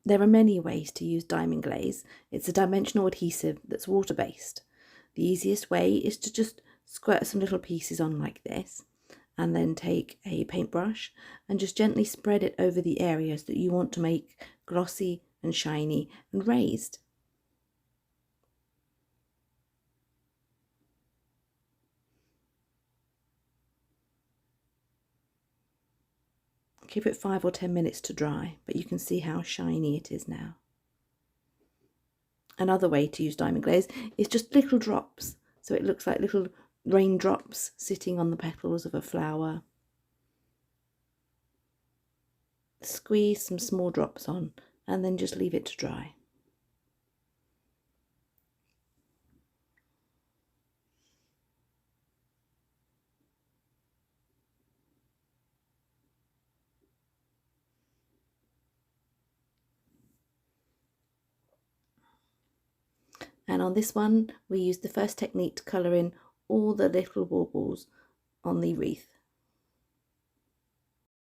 There are many ways to use Diamond Glaze. It's a dimensional adhesive that's water-based. The easiest way is to just squirt some little pieces on like this, and then take a paintbrush and just gently spread it over the areas that you want to make glossy and shiny and raised. Give it 5 or 10 minutes to dry, but you can see how shiny it is now. Another way to use Diamond Glaze is just little drops, so it looks like little raindrops sitting on the petals of a flower. Squeeze some small drops on and then just leave it to dry. And on this one, we used the first technique to colour in all the little baubles on the wreath.